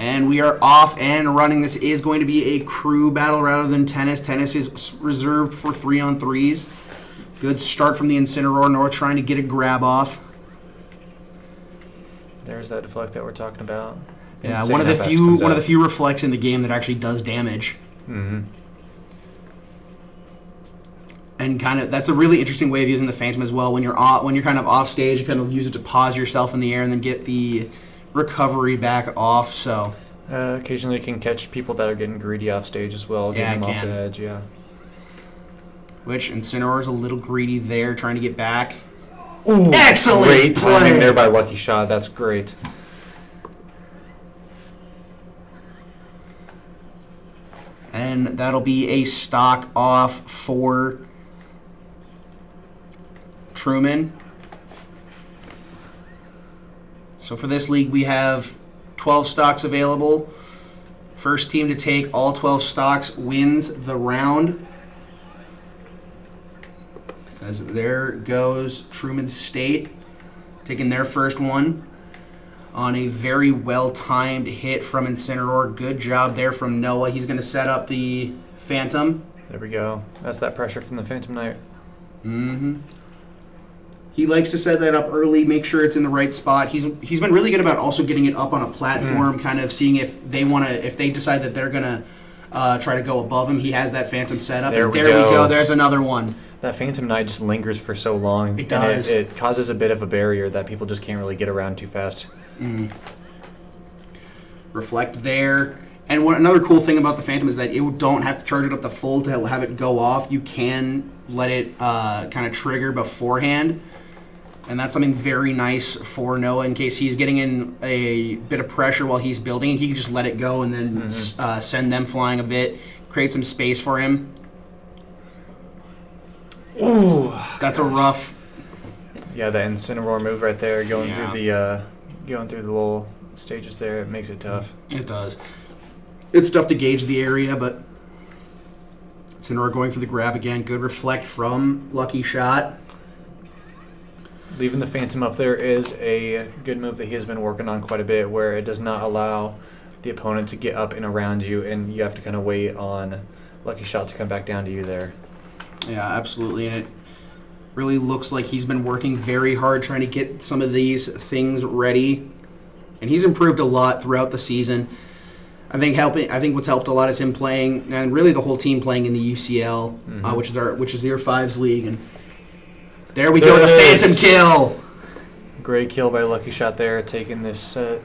And we are off and running. This is going to be a crew battle rather than tennis. Tennis is reserved for 3-on-3s. Good start from the Incineroar North, trying to get a grab off. There's that deflect that we're talking about. Yeah, Insane one of how the fast it comes out. few reflects in the game that actually does damage. Mm-hmm. And that's a really interesting way of using the Phantom as well. When you're kind of off stage, you kind of use it to pause yourself in the air and then get the recovery back off. So occasionally, you can catch people that are getting greedy off stage as well, getting them off the edge. Yeah. Which Incineroar is a little greedy there, trying to get back. Ooh, excellent great timing play there by Lucky Shot. That's great. And that'll be a stock off for Truman. So for this league, we have 12 stocks available. First team to take all 12 stocks wins the round. As there goes Truman State, taking their first one on a very well-timed hit from Incineroar. Good job there from Noah. He's going to set up the Phantom. There we go. That's that pressure from the Phantom Knight. Mm-hmm. He likes to set that up early, make sure it's in the right spot. He's been really good about also getting it up on a platform, kind of seeing if they decide that they're gonna try to go above him. He has that Phantom set up. There we go. There's another one. That Phantom Knight just lingers for so long. It does. It causes a bit of a barrier that people just can't really get around too fast. Mm. Reflect there. And another cool thing about the Phantom is that you don't have to charge it up to full to have it go off. You can let it kind of trigger beforehand. And that's something very nice for Noah in case he's getting in a bit of pressure while he's building. He can just let it go and then send them flying a bit, create some space for him. Ooh, that's a rough. Yeah, that Incineroar move right there, going through the little stages there, it makes it tough. It does. It's tough to gauge the area, but Incineroar going for the grab again. Good reflect from Lucky Shot. Leaving the Phantom up there is a good move that he has been working on quite a bit, where it does not allow the opponent to get up and around you, and you have to kind of wait on Lucky Shot to come back down to you there. Yeah, absolutely, and it really looks like he's been working very hard trying to get some of these things ready, and he's improved a lot throughout the season. I think what's helped a lot is him playing, and really the whole team playing in the UCL, which is the Year 5's league, and there we go, the Phantom kill. Great kill by Lucky Shot there, taking this set.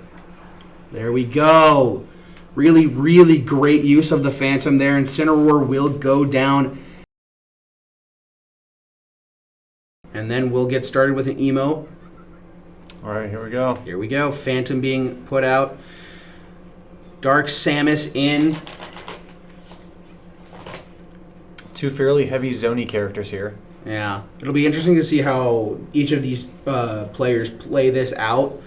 There we go. Really, really great use of the Phantom there. Incineroar will go down. And then we'll get started with an emo. All right, here we go. Here we go. Phantom being put out. Dark Samus in. Two fairly heavy zony characters here. Yeah. It'll be interesting to see how each of these players play this out,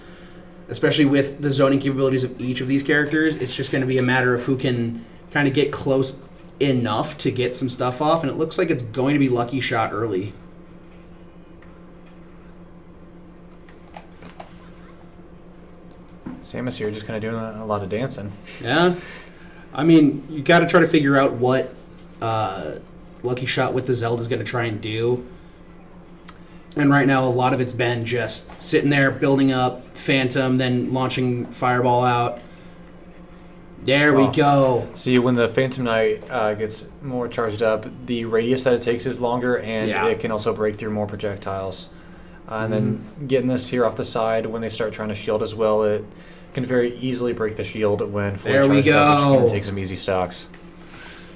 especially with the zoning capabilities of each of these characters. It's just going to be a matter of who can kind of get close enough to get some stuff off, and it looks like it's going to be Lucky Shot early. Samus here just kind of doing a lot of dancing. Yeah. I mean, you got to try to figure out what Lucky Shot with the Zelda is going to try and do. And right now, a lot of it's been just sitting there, building up Phantom, then launching Fireball out. There we go. See, when the Phantom Knight gets more charged up, the radius that it takes is longer, and it can also break through more projectiles. And then getting this here off the side, when they start trying to shield as well, it can very easily break the shield when fully charged up, which can take some easy stocks.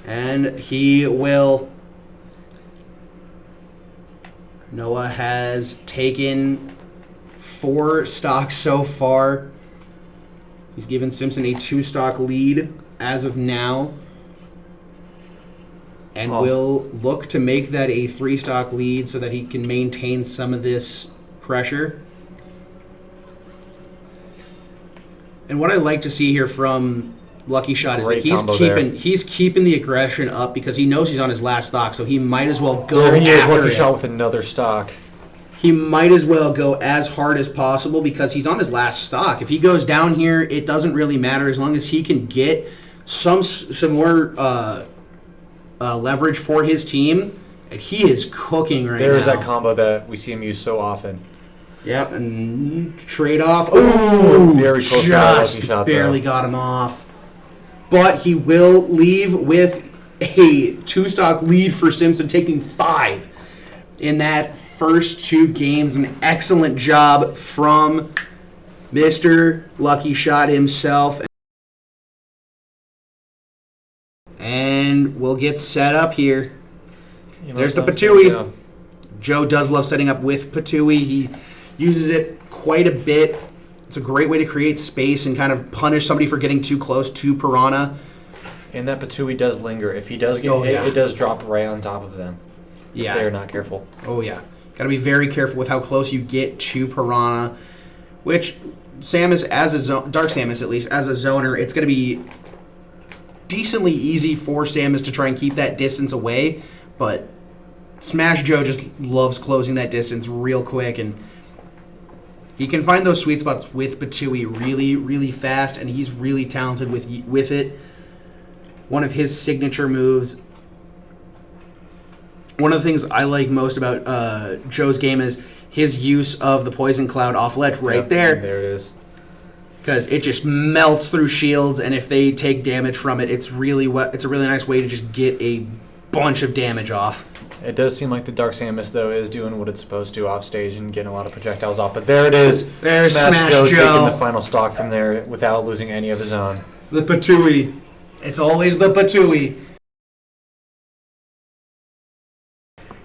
And he will. Noah has taken 4 stocks so far. He's given Simpson a 2-stock lead as of now. And will look to make that a 3-stock lead so that he can maintain some of this pressure. And what I like to see here from Lucky Shot is that he's keeping the aggression up because he knows he's on his last stock, so he might as well go there he is, after Lucky it. Shot with another stock. he might as well go as hard as possible because he's on his last stock. If he goes down here, it doesn't really matter as long as he can get some more leverage for his team. And he is cooking right now. There's that combo that we see him use so often. Yep, and trade off. Ooh, very close just to shot, barely got him off. But he will leave with a 2-stock lead for Simpson, taking 5 in that first 2 games. An excellent job from Mr. Lucky Shot himself. And we'll get set up here. There's the Patui. Yeah. Joe does love setting up with Patui. He uses it quite a bit. It's a great way to create space and kind of punish somebody for getting too close to Piranha. And that Patui does linger. If he does get hit, it does drop right on top of them. Yeah. If they're not careful. Oh, yeah. Got to be very careful with how close you get to Piranha, which Samus, Dark Samus at least, as a zoner, it's going to be decently easy for Samus to try and keep that distance away, but Smash Joe just loves closing that distance real quick, and he can find those sweet spots with Patui really, really fast, and he's really talented with it. One of his signature moves. One of the things I like most about Joe's game is his use of the Poison Cloud off ledge right there. There it is. Because it just melts through shields, and if they take damage from it, it's a really nice way to just get a bunch of damage off. It does seem like the Dark Samus, though, is doing what it's supposed to off stage and getting a lot of projectiles off. But there it is. There's Smash Joe taking the final stock from there without losing any of his own. The Patui. It's always the Patui.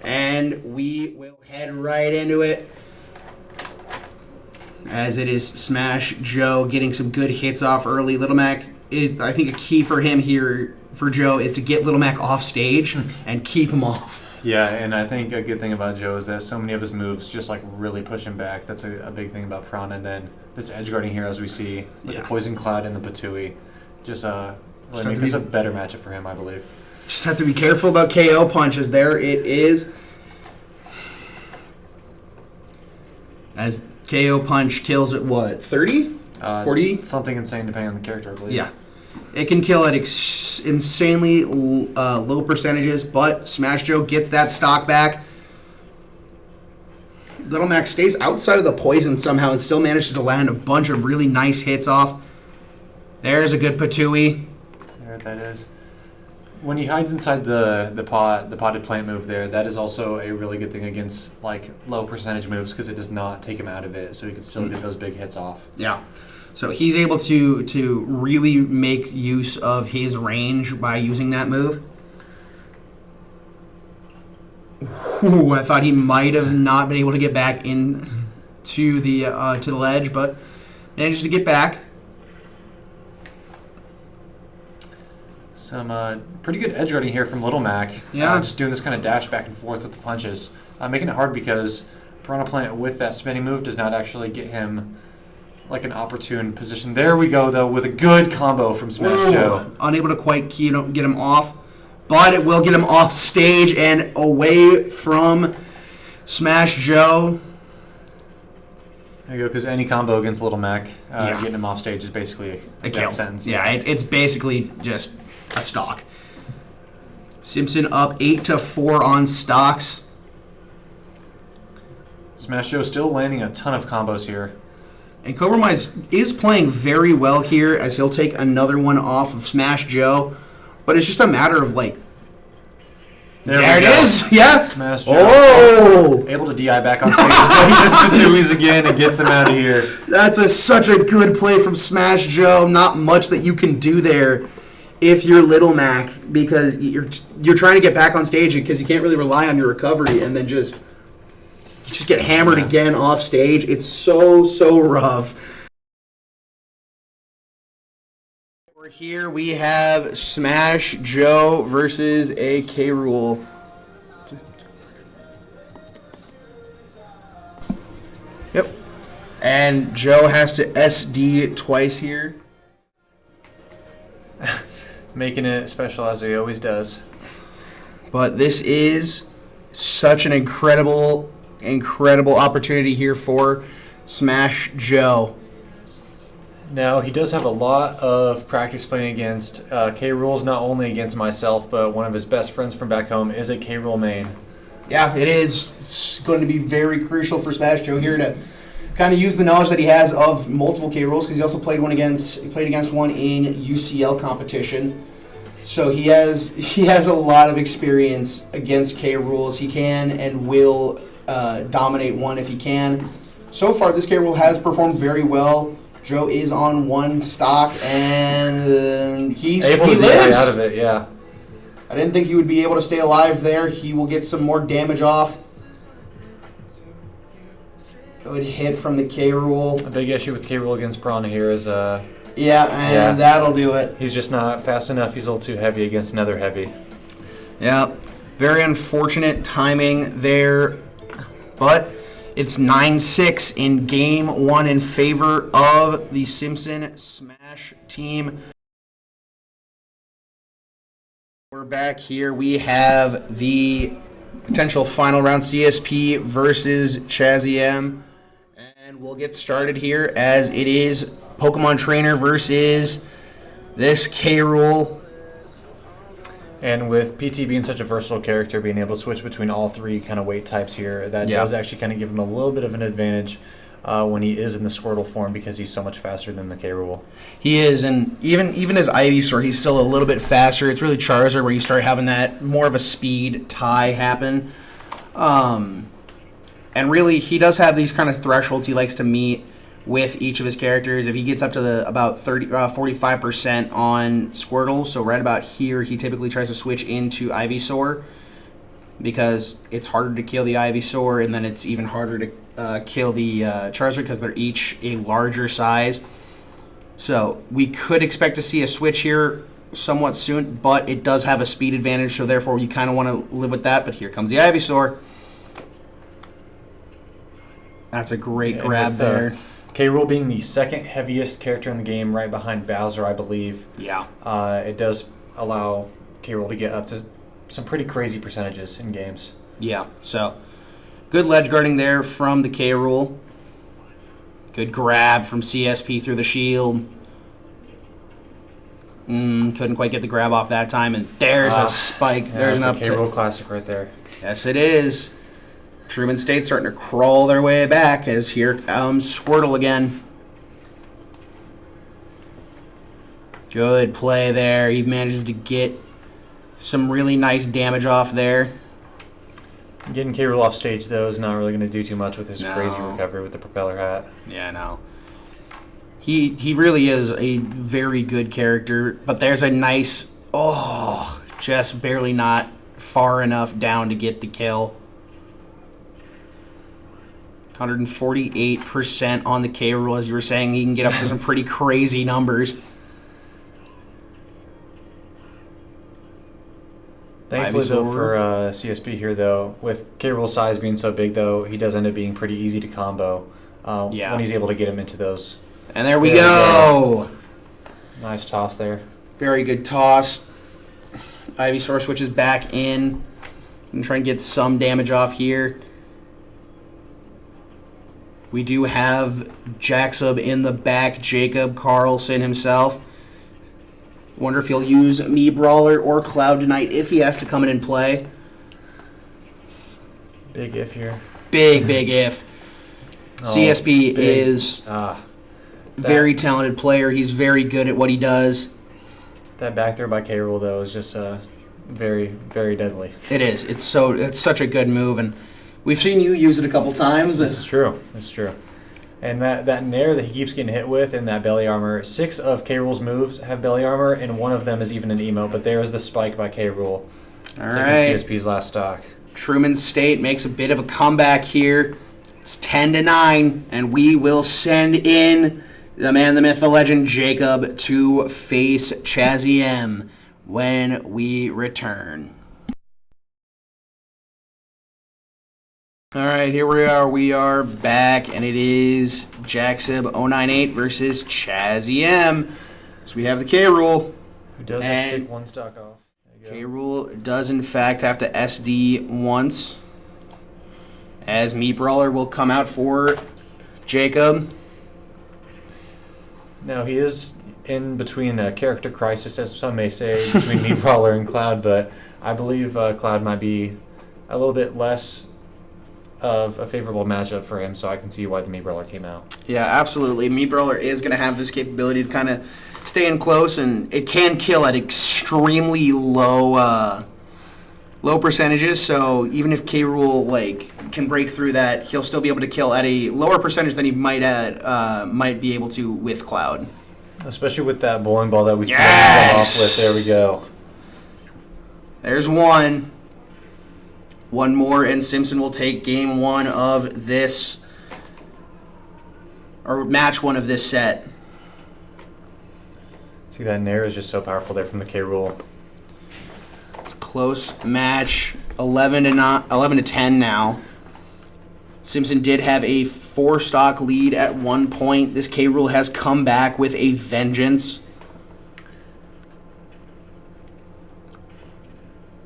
And we will head right into it. As it is Smash Joe getting some good hits off early. Little Mac is, I think, a key for him here, for Joe, is to get Little Mac off stage and keep him off. Yeah, and I think a good thing about Joe is that so many of his moves just like really push him back. That's a big thing about Piranha. And then this edge guarding here, as we see, with the Poison Cloud and the Patui, just really make this a better matchup for him, I believe. Just have to be careful about KO punches. There it is. As KO punch kills at what, 30? 40? Something insane depending on the character, I believe. Yeah. It can kill at insanely low percentages, but Smash Joe gets that stock back. Little Mac stays outside of the poison somehow and still manages to land a bunch of really nice hits off. There's a good Patui. There that is. When he hides inside the potted plant move there, that is also a really good thing against like low percentage moves because it does not take him out of it, so he can still get those big hits off. Yeah. So he's able to really make use of his range by using that move. Ooh, I thought he might have not been able to get back in to the ledge, but managed to get back. Some pretty good edge guarding here from Little Mac. Yeah. Just doing this kind of dash back and forth with the punches. Making it hard because Piranha Plant with that spinning move does not actually get him like an opportune position. There we go, though, with a good combo from Smash Joe. Unable to quite get him off, but it will get him off stage and away from Smash Joe. There you go, because any combo against Little Mac, getting him off stage is basically a death sentence. Yeah, it's basically just a stock. Simpson up 8-4 on stocks. Smash Joe still landing a ton of combos here. And Cobra Mize is playing very well here as he'll take another one off of Smash Joe. But it's just a matter of like... There it is! Yeah! Smash Joe. Oh! Able to DI back on stage, but he just Patui's again and gets him out of here. That's such a good play from Smash Joe. Not much that you can do there if you're Little Mac, because you're trying to get back on stage because you can't really rely on your recovery, and then just get hammered again off stage. It's so rough. We're here. We have Smash Joe versus a K. Rool. Yep. And Joe has to SD twice here. Making it special as he always does. But this is such an incredible incredible opportunity here for Smash Joe. Now, he does have a lot of practice playing against K-Rules, not only against myself, but one of his best friends from back home is a K-Rule main. Yeah, it is. It's going to be very crucial for Smash Joe here to kind of use the knowledge that he has of multiple K-Rules, because he also played against one in UCL competition. So he has a lot of experience against K-Rules. He can and will dominate one if he can. So far, this K-Rule has performed very well. Joe is on one stock, and he lives. Out of it, yeah. I didn't think he would be able to stay alive there. He will get some more damage off. Good hit from the K-Rule. A big issue with K-Rule against Piranha here is... that'll do it. He's just not fast enough. He's a little too heavy against another heavy. Yeah, very unfortunate timing there, but... It's 9-6 in Game 1 in favor of the Simpson Smash team. We're back here. We have the potential final round, CSP versus Chazzy M. And we'll get started here as it is Pokemon Trainer versus this K-Rule. And with PT being such a versatile character, being able to switch between all three kind of weight types here, that does actually kind of give him a little bit of an advantage when he is in the Squirtle form, because he's so much faster than the K-Rule. He is, and even as Ivysaur, he's still a little bit faster. It's really Charizard where you start having that more of a speed tie happen. And really, he does have these kind of thresholds he likes to meet with each of his characters. If he gets up to about 45% on Squirtle, so right about here, he typically tries to switch into Ivysaur, because it's harder to kill the Ivysaur, and then it's even harder to kill the Charizard because they're each a larger size. So we could expect to see a switch here somewhat soon, but it does have a speed advantage, so therefore you kind of want to live with that. But here comes the Ivysaur. That's a great grab there. K-Rule being the second heaviest character in the game, right behind Bowser, I believe. Yeah. It does allow K-Rule to get up to some pretty crazy percentages in games. Yeah, so good ledge guarding there from the K-Rule. Good grab from CSP through the shield. Couldn't quite get the grab off that time, and there's a spike. There's an uptick. K-Rule classic right there. Yes, it is. Truman State's starting to crawl their way back as here comes Squirtle again. Good play there. He manages to get some really nice damage off there. Getting K-Rule off stage, though, is not really going to do too much with his crazy recovery with the propeller hat. Yeah, no. He really is a very good character, but there's a nice, just barely not far enough down to get the kill. 148% on the K-Rule, as you were saying. He can get up to some pretty crazy numbers. Thankfully, though, for CSP here, though, with K-Rule's size being so big, though, he does end up being pretty easy to combo when he's able to get him into those. And there we go. Nice toss there. Very good toss. Ivysaur switches back in. And try and get some damage off here. We do have Jaxub in the back, Jacob Carlson himself. Wonder if he'll use Mii Brawler or Cloud tonight if he has to come in and play. Big if here. Big if. CSP is very talented player. He's very good at what he does. That back throw by K-Rule, though, is just very, very deadly. It is. It's such a good move, and we've seen you use it a couple times. This is true. It's true. And that nair that he keeps getting hit with in that belly armor, 6 of K-Rule's moves have belly armor, and one of them is even an emote, but there's the spike by K-Rule. All right. CSP's last stock. Truman State makes a bit of a comeback here. It's 10-9, and we will send in the man, the myth, the legend, Jacob, to face Chazzy M when we return. All right, here we are. We are back, and it is Jaxib098 versus Chazzy M. So we have the K-Rule. Who does have to take one stock off. K-Rule does, in fact, have to SD once. as Meat Brawler will come out for Jacob. Now, he is in between a character crisis, as some may say, between Meat Brawler and Cloud, but I believe Cloud might be a little bit less of a favorable matchup for him, so I can see why the Meat Brawler came out. Yeah, absolutely. Meat Brawler is going to have this capability to kind of stay in close, and it can kill at extremely low percentages. So even if K. Rool can break through that, he'll still be able to kill at a lower percentage than he might be able to with Cloud. Especially with that bowling ball that we started off with. There we go. There's one. One more, and Simpson will take game one of this, or match one of this set. See, that Nair is just so powerful there from the K. Rool. It's a close match, 11 to 10 now. Simpson did have a 4-stock lead at one point. This K. Rool has come back with a vengeance.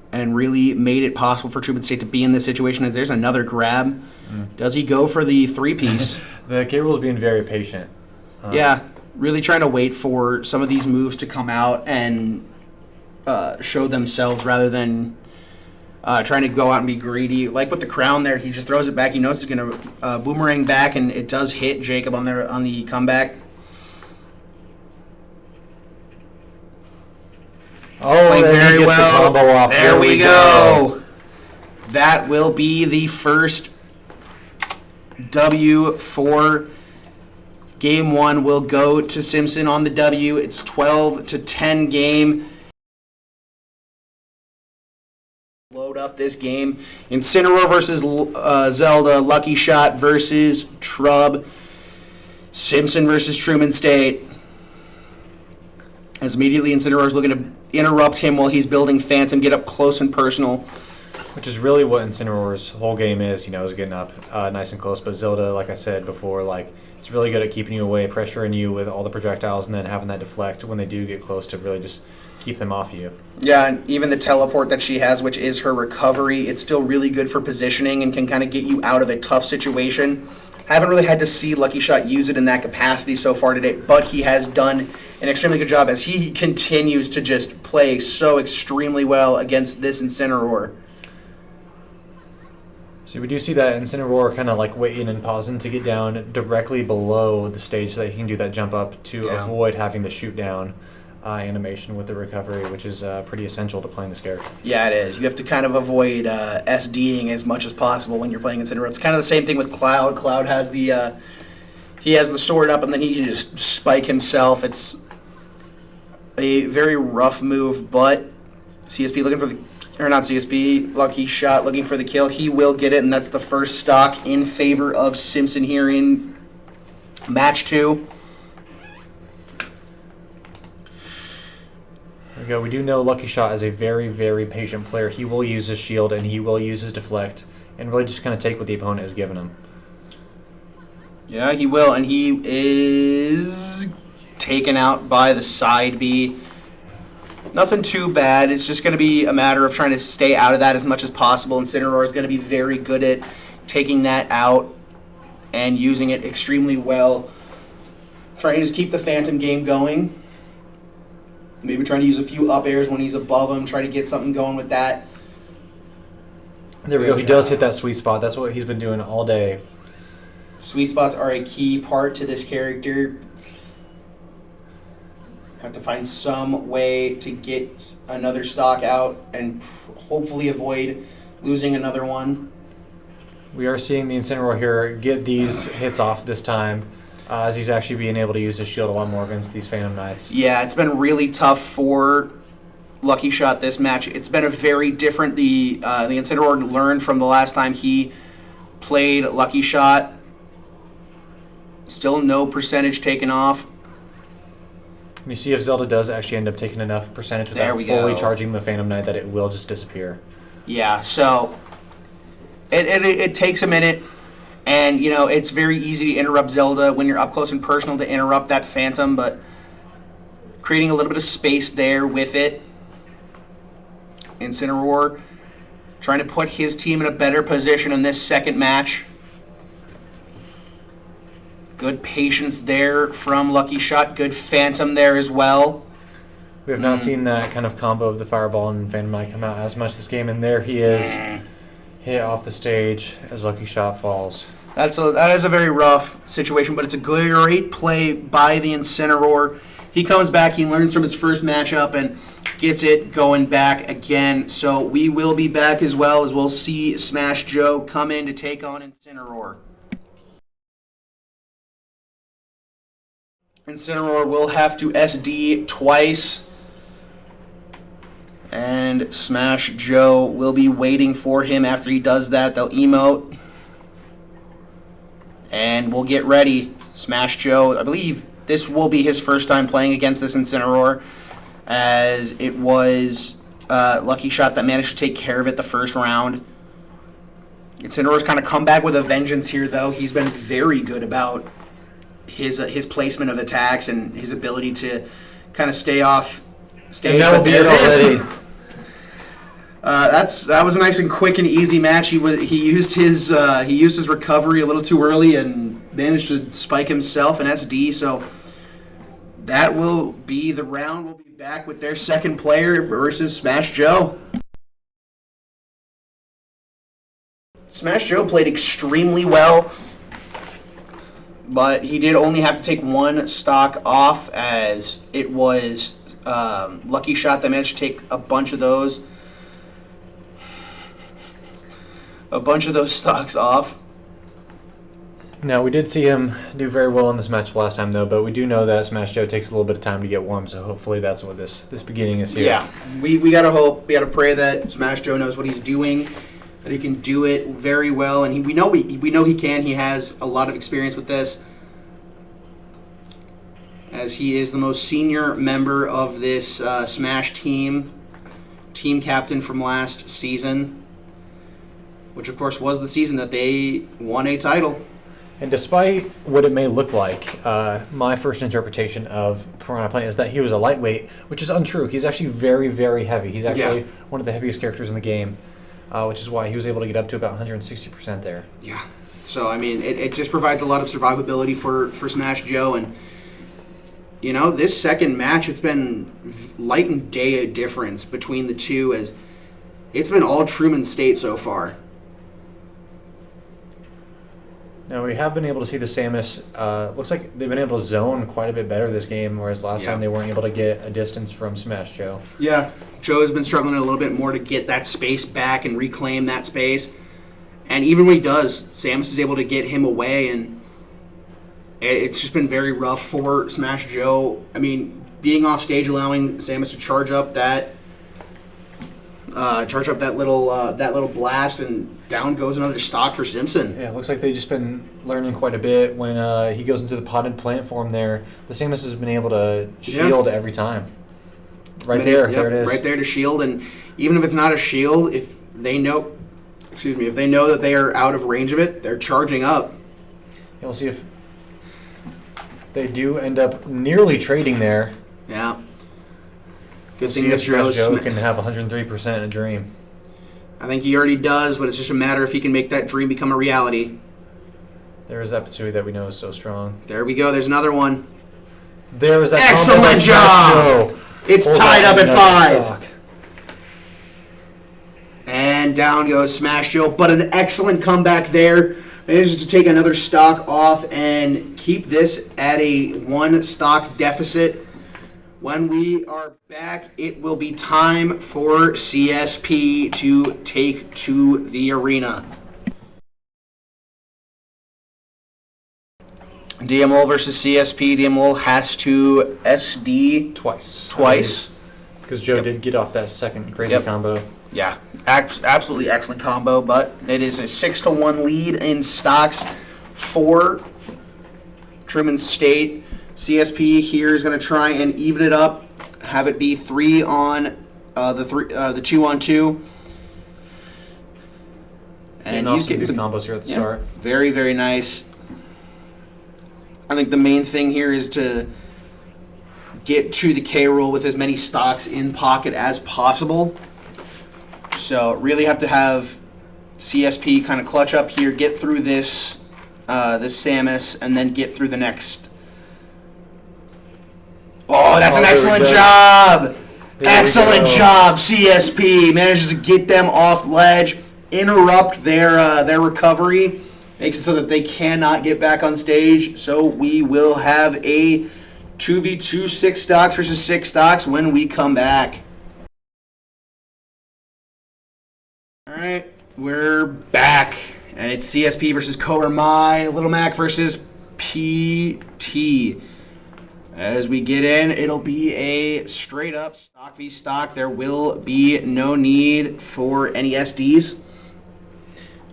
And really made it possible for Truman State to be in this situation. As there's another grab. Does he go for the 3-piece? The K. Rool is being very patient. Yeah, really trying to wait for some of these moves to come out and show themselves rather than trying to go out and be greedy. Like with the crown there, he just throws it back. He knows it's going to boomerang back, and it does hit Jacob on the comeback. Oh, playing very well. The combo off. There we go. That will be the first W for game one. Will go to Simpson on the W. It's 12 to 10 game. Load up this game. Incineroar versus Zelda. Lucky Shot versus Trub. Simpson versus Truman State. As immediately Incineroar is looking to interrupt him while he's building Phantom, get up close and personal. Which is really what Incineroar's whole game is, is getting up nice and close. But Zelda, like I said before, it's really good at keeping you away, pressuring you with all the projectiles, and then having that deflect when they do get close to really just keep them off you. Yeah, and even the teleport that she has, which is her recovery, it's still really good for positioning and can kind of get you out of a tough situation. Haven't really had to see Lucky Shot use it in that capacity so far today, but he has done an extremely good job as he continues to just play so extremely well against this Incineroar. So we do see that Incineroar kind of waiting and pausing to get down directly below the stage so that he can do that jump up to avoid having the shoot down animation with the recovery, which is pretty essential to playing this character. Yeah, it is. You have to kind of avoid SDing as much as possible when you're playing Incineroar. It's kind of the same thing with Cloud. Cloud has he has the sword up, and then he can just spike himself. It's a very rough move, but CSP looking for not CSP, Lucky Shot looking for the kill. He will get it, and that's the first stock in favor of Simpson here in match 2. There we go. We do know Lucky Shot is a very, very patient player. He will use his shield and he will use his deflect and really just kind of take what the opponent has given him. Yeah, he will, and he is taken out by the side B. Nothing too bad. It's just going to be a matter of trying to stay out of that as much as possible. Incineroar is going to be very good at taking that out and using it extremely well. Trying to just keep the Phantom game going. Maybe trying to use a few up airs when he's above him, try to get something going with that. There we go. He does hit that sweet spot. That's what he's been doing all day. Sweet spots are a key part to this character. Have to find some way to get another stock out and hopefully avoid losing another one. We are seeing the Incineroar here get these hits off this time. As he's actually being able to use his shield a lot more against these Phantom Knights. Yeah, it's been really tough for Lucky Shot this match. It's been a very different. The Incineroar learned from the last time he played Lucky Shot. Still no percentage taken off. You see if Zelda does actually end up taking enough percentage without fully charging the Phantom Knight that it will just disappear. Yeah, so it takes a minute. And, it's very easy to interrupt Zelda when you're up close and personal to interrupt that Phantom, but creating a little bit of space there with it. Incineroar trying to put his team in a better position in this second match. Good patience there from Lucky Shot. Good Phantom there as well. We have not seen that kind of combo of the Fireball and Phantom Eye come out as much this game, and there he is, hit off the stage as Lucky Shot falls. That is a very rough situation, but it's a great play by the Incineroar. He comes back, he learns from his first matchup, and gets it going back again. So we will be back as we'll see Smash Joe come in to take on Incineroar. Incineroar will have to SD twice. And Smash Joe will be waiting for him after he does that. They'll emote. And we'll get ready. Smash Joe, I believe this will be his first time playing against this Incineroar, as it was Lucky Shot that managed to take care of it the first round. Incineroar's kind of come back with a vengeance here, though. He's been very good about his placement of attacks and his ability to kind of stay off stage. And that will be it already. That was a nice and quick and easy match. He used his recovery a little too early and managed to spike himself in SD. So that will be the round. We'll be back with their second player versus Smash Joe. Smash Joe played extremely well, but he did only have to take one stock off, as it was Lucky Shot that managed to take a bunch of those stocks off. Now, we did see him do very well in this match last time, though, but we do know that Smash Joe takes a little bit of time to get warm, so hopefully that's what this beginning is here. Yeah, we gotta hope, we gotta pray that Smash Joe knows what he's doing, that he can do it very well, and we know he can. He has a lot of experience with this, as he is the most senior member of this Smash team captain from last season, which of course was the season that they won a title. And despite what it may look like, my first interpretation of Piranha Plant is that he was a lightweight, which is untrue. He's actually very, very heavy. He's actually one of the heaviest characters in the game, which is why he was able to get up to about 160% there. Yeah. So, I mean, it just provides a lot of survivability for Smash Joe. And, you know, this second match, it's been light and day difference between the two, as it's been all Truman State so far. Now, we have been able to see the Samus. Looks like they've been able to zone quite a bit better this game, whereas last time they weren't able to get a distance from Smash Joe. Yeah, Joe has been struggling a little bit more to get that space back and reclaim that space. And even when he does, Samus is able to get him away, and it's just been very rough for Smash Joe. I mean, being off stage, allowing Samus to charge up that little blast, and down goes another stock for Simpson. Yeah, it looks like they've just been learning quite a bit. When he goes into the potted plant form there, the Samus has been able to shield every time. There it is. Right there to shield, and even if it's not a shield, if they know that they are out of range of it, they're charging up. Yeah, we'll see if they do end up nearly trading there. Yeah. Good thing that Joe can have 103% in a dream. I think he already does, but it's just a matter if he can make that dream become a reality. There is that Pitsui that we know is so strong. There we go. There's another one. There is that. Excellent job! It's tied up at 5. Stock. And down goes Smash Joe, but an excellent comeback there. Manages to take another stock off and keep this at a 1 stock deficit. When we are back, it will be time for CSP to take to the arena. DML versus CSP. DML has to SD twice. Because Joe did get off that second crazy combo. Yeah, absolutely excellent combo, but it is a 6-1 lead in stocks for Truman State. CSP here is going to try and even it up, have it be 3 on the 2-on-2. And he's getting some combos here at the start. Very, very nice. I think the main thing here is to get to the K roll with as many stocks in pocket as possible. So really have to have CSP kind of clutch up here, get through this Samus, and then get through the next. Oh, that's an excellent job! Excellent job, CSP. Manages to get them off ledge, interrupt their recovery, makes it so that they cannot get back on stage. So we will have a 2v2 6 stocks versus 6 stocks when we come back. All right, we're back, and it's CSP versus Cobra Mai, Little Mac versus PT. As we get in, it'll be a straight up stock v stock. There will be no need for any SDs.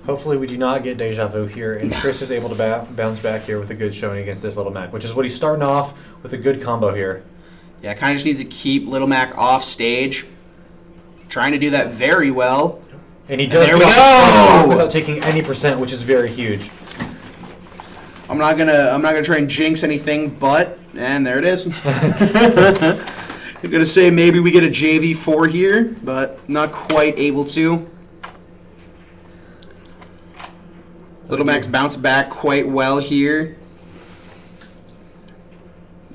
Hopefully we do not get deja vu here, and Chris is able to bounce back here with a good showing against this Little Mac, which is what he's starting off with, a good combo here. Yeah, kind of just needs to keep Little Mac off stage. Trying to do that very well. And he does it without taking any percent, which is very huge. I'm not gonna try and jinx anything, but and there it is. I'm gonna say maybe we get a JV4 here, but not quite able to. Little Mac's bounced back quite well here.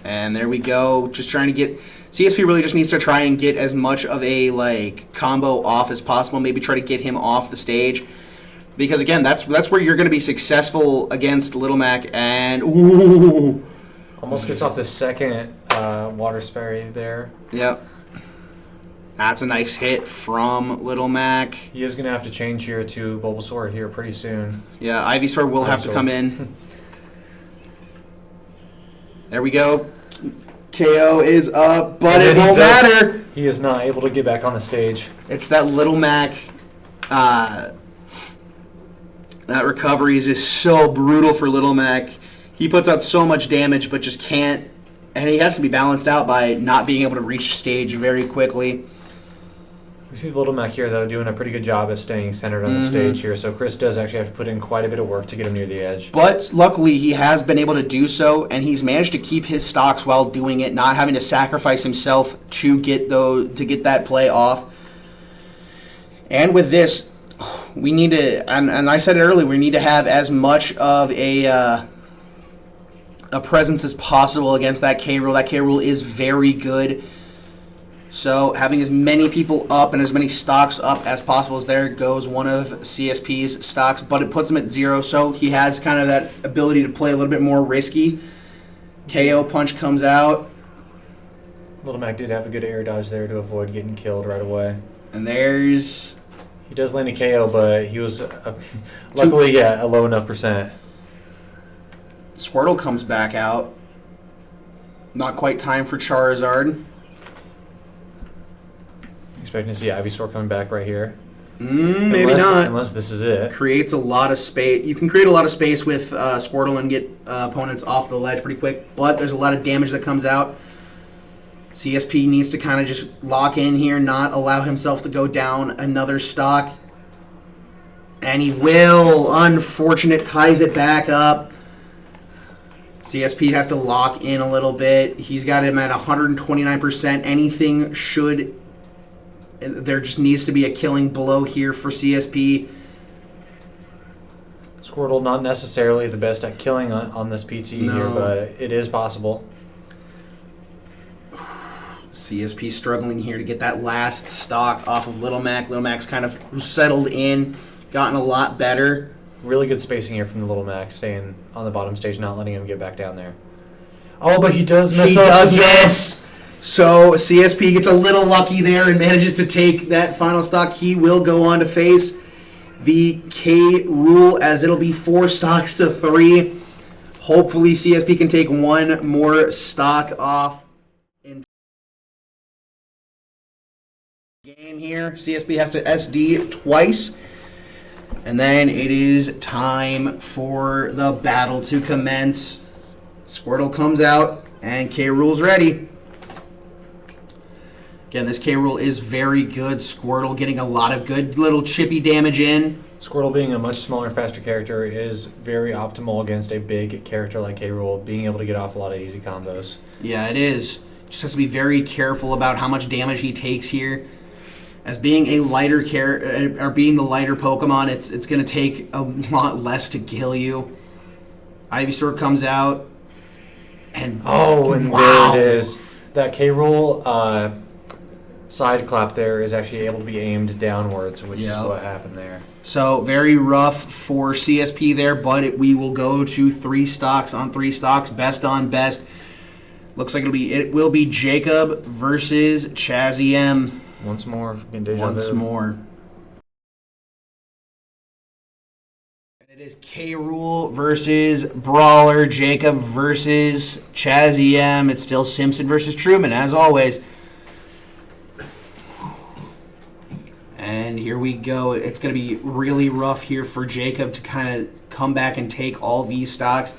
And there we go. Just trying to get CSP really just needs to try and get as much of a combo off as possible. Maybe try to get him off the stage. Because again, that's where you're going to be successful against Little Mac. And ooh, almost gets off the second water spray there. Yep. That's a nice hit from Little Mac. He is going to have to change here to Bulbasaur here pretty soon. Yeah, Ivysaur will have to come in. There we go. KO is up, but it won't matter. He is not able to get back on the stage. It's that Little Mac. That recovery is just so brutal for Little Mac. He puts out so much damage, but just can't. And he has to be balanced out by not being able to reach stage very quickly. We see Little Mac here, though, doing a pretty good job at staying centered on the stage here. So Chris does actually have to put in quite a bit of work to get him near the edge. But luckily, he has been able to do so, and he's managed to keep his stocks while doing it, not having to sacrifice himself to get that play off. And with this, we need to, and I said it earlier, we need to have as much of a presence as possible against that K rule. That K rule is very good. So having as many people up and as many stocks up as possible, as there goes one of CSP's stocks, but it puts him at 0, so he has kind of that ability to play a little bit more risky. KO punch comes out. Little Mac did have a good air dodge there to avoid getting killed right away. And there's... He does land a KO, but he was luckily, a low enough percent. Squirtle comes back out. Not quite time for Charizard. Expecting to see Ivysaur coming back right here. Maybe not. Unless this is it. Creates a lot of space. You can create a lot of space with Squirtle and get opponents off the ledge pretty quick, but there's a lot of damage that comes out. CSP needs to kind of just lock in here, not allow himself to go down another stock. And he will. Unfortunate, ties it back up. CSP has to lock in a little bit. He's got him at 129%. Anything should... There just needs to be a killing blow here for CSP. Squirtle not necessarily the best at killing on this PT here, but it is possible. CSP struggling here to get that last stock off of Little Mac. Little Mac's kind of settled in, gotten a lot better. Really good spacing here from the Little Mac, staying on the bottom stage, not letting him get back down there. Oh, but he does miss. He does miss. So CSP gets a little lucky there and manages to take that final stock. He will go on to face the K rule, as it'll be 4 stocks to 3. Hopefully CSP can take one more stock off in game here. CSP has to SD twice. And then it is time for the battle to commence. Squirtle comes out and K rule's ready. Again, this K rule is very good. Squirtle getting a lot of good little chippy damage in. Squirtle being a much smaller, faster character is very optimal against a big character like K rule, being able to get off a lot of easy combos. Yeah, it is. Just has to be very careful about how much damage he takes here. as being a lighter or being the lighter Pokemon, it's going to take a lot less to kill you. Ivysaur comes out, and wow. There it is. That K. Rool side clap there is actually able to be aimed downwards, which is what happened there. So very rough for CSP there, but we will go to 3 stocks on 3 stocks, best on best. Looks like it will be Jacob versus Chazzy M. Once more. Once more. And it is K. Rool versus Brawler. Jacob versus Chazzy M. It's still Simpson versus Truman, as always. And here we go. It's going to be really rough here for Jacob to kind of come back and take all these stocks.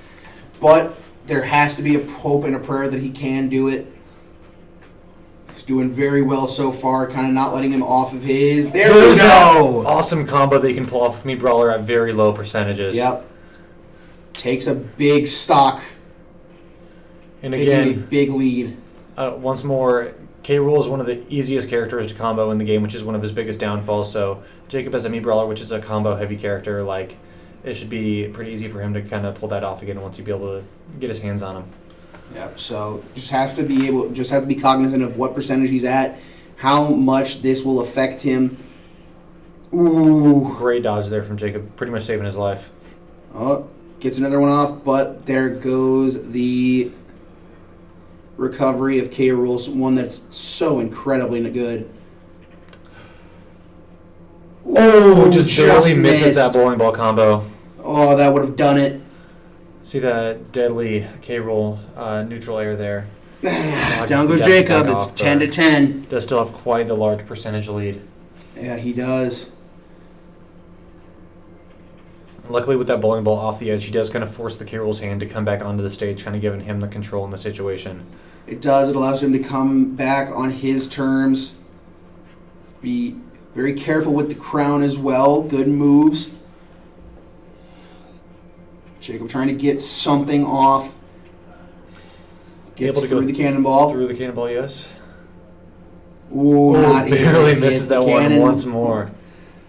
But there has to be a hope and a prayer that he can do it. He's doing very well so far, kind of not letting him off of his. There we go! Awesome combo that you can pull off with me, Brawler, at very low percentages. Yep. Takes a big stock. And again, taking a big lead. Once more, K. Rool is one of the easiest characters to combo in the game, which is one of his biggest downfalls. So Jacob as a Mii Brawler, which is a combo-heavy character, like it should be pretty easy for him to kind of pull that off again once he'd be able to get his hands on him. Yep. So just have to be cognizant of what percentage he's at, how much this will affect him. Ooh. Great dodge there from Jacob, pretty much saving his life. Oh, gets another one off, but there goes the recovery of K. Rool's, one that's so incredibly good. Oh, just barely misses that bowling ball combo. Oh, that would have done it. See that deadly K. Rool neutral air there. Down goes Jacob. It's 10-10. Does still have quite the large percentage lead. Yeah, he does. Luckily, with that bowling ball off the edge, he does kind of force the K. Rool's hand to come back onto the stage, kind of giving him the control in the situation. It does. It allows him to come back on his terms. Be very careful with the crown as well. Good moves. Jacob trying to get something off. Gets able to through the cannonball. Through the cannonball, yes. Ooh, not barely misses that one once more.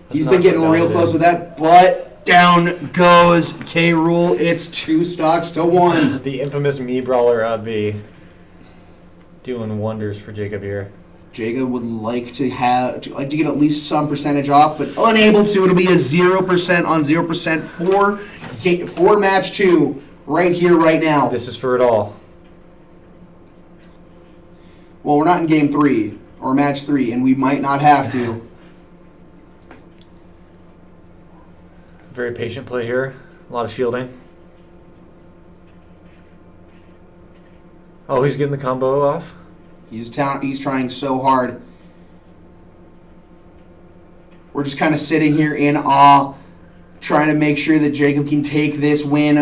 He's been getting real close with that, but down goes K. Rool. It's 2 stocks to 1. The infamous Mii Brawler B. Doing wonders for Jacob here. Jacob would like to get at least some percentage off, but unable to. It'll be a 0% on 0% for match 2 right here, right now. This is for it all. Well, we're not in game 3 or match 3, and we might not have to. Very patient play here. A lot of shielding. Oh, he's getting the combo off. He's trying so hard. We're just kind of sitting here in awe, trying to make sure that Jacob can take this win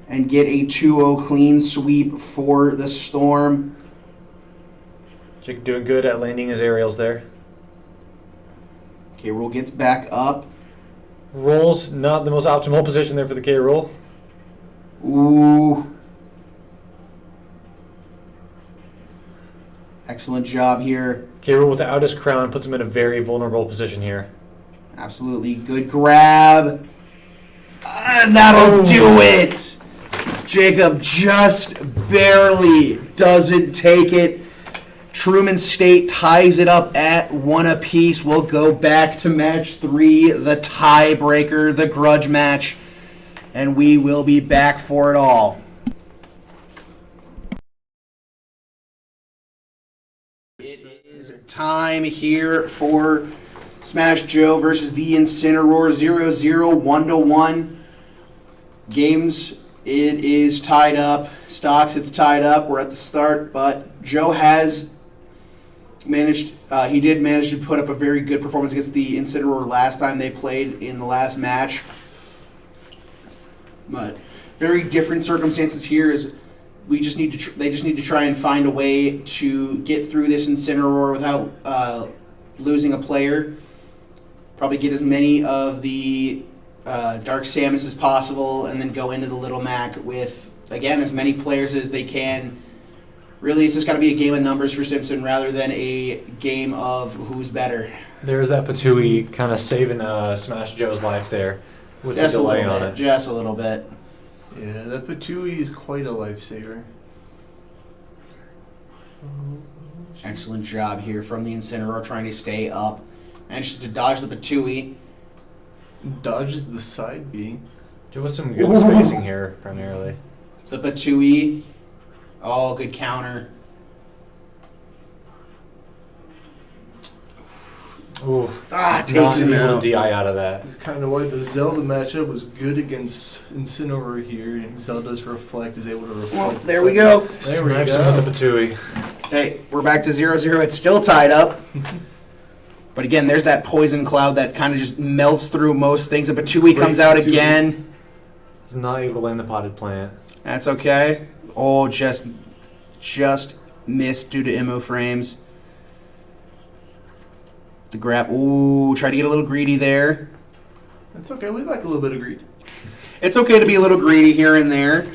and get a 2-0 clean sweep for the Storm. Jacob doing good at landing his aerials there. K. Rool gets back up. Rolls, not the most optimal position there for the K. Rool. Ooh. Excellent job here. K. Rool without his crown puts him in a very vulnerable position here. Absolutely. Good grab. And that'll do it. Jacob just barely doesn't take it. Truman State ties it up at 1 apiece. We'll go back to match 3, the tiebreaker, the grudge match, and we will be back for it all. It is time here for Smash Joe versus the Incineroar 0-0, 1-1. Games, it is tied up. Stocks, it's tied up. We're at the start, but Joe has he did manage to put up a very good performance against the Incineroar last time they played in the last match. But very different circumstances here. Is they just need to try and find a way to get through this Incineroar without losing a player. Probably get as many of the Dark Samus as possible, and then go into the Little Mac with, again, as many players as they can Really, it's just got to be a game of numbers for Simpson rather than a game of who's better. There's that Patui kind of saving Smash Joe's life there with Just the delay a little on bit. it. Just a little bit. Yeah, that Patui is quite a lifesaver. Excellent job here from the Incineroar trying to stay up. Manages to dodge the Patui. Dodges the side B. Joe with some good spacing here, primarily. It's the Patui. Oh, good counter. Ooh, Takes not him able to out. DI out of that. That's kind of why the Zelda matchup was good against Incineroar here, and Zelda's Reflect is able to reflect. Well, the there we second. go. There we Snipes go. him with the Patui. Hey, we're back to 0-0. It's still tied up. But again, there's that poison cloud that kind of just melts through most things. A Patui comes out Patui. again. He's not able to land the potted plant. That's okay. Oh, just missed due to immo frames. The grab. Ooh, try to get a little greedy there. That's okay. We like a little bit of greed. It's okay to be a little greedy here and there.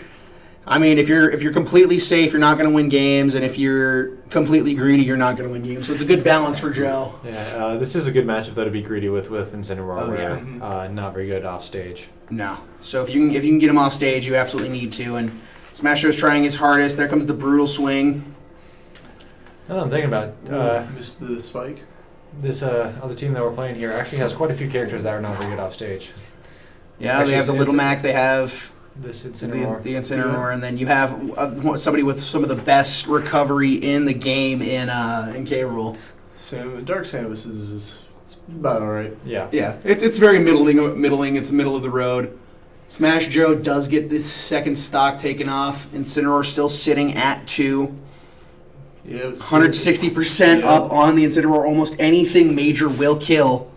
I mean, if you're completely safe, you're not going to win games, and if you're completely greedy, you're not going to win games. So it's a good balance for Joe. Yeah, this is a good matchup though to be greedy with Incineroar. Oh, where, yeah. Not very good off stage. No. So if you can get him off stage, you absolutely need to. And Smash Joe's trying his hardest. There comes the brutal swing. Now that I'm thinking about Missed the spike. this other team that we're playing here actually has quite a few characters that are not very good off stage. Yeah, Actually, they have the it's Little Mac. They have This the Incineroar. Incineroar, and then you have somebody with some of the best recovery in the game in K. Rool. Dark Samus is about alright. Yeah. Yeah, it's very middling. It's middle of the road. Smash Joe does get the second stock taken off. Incineroar still sitting at 2. Yeah, 160% up on the Incineroar. Almost anything major will kill.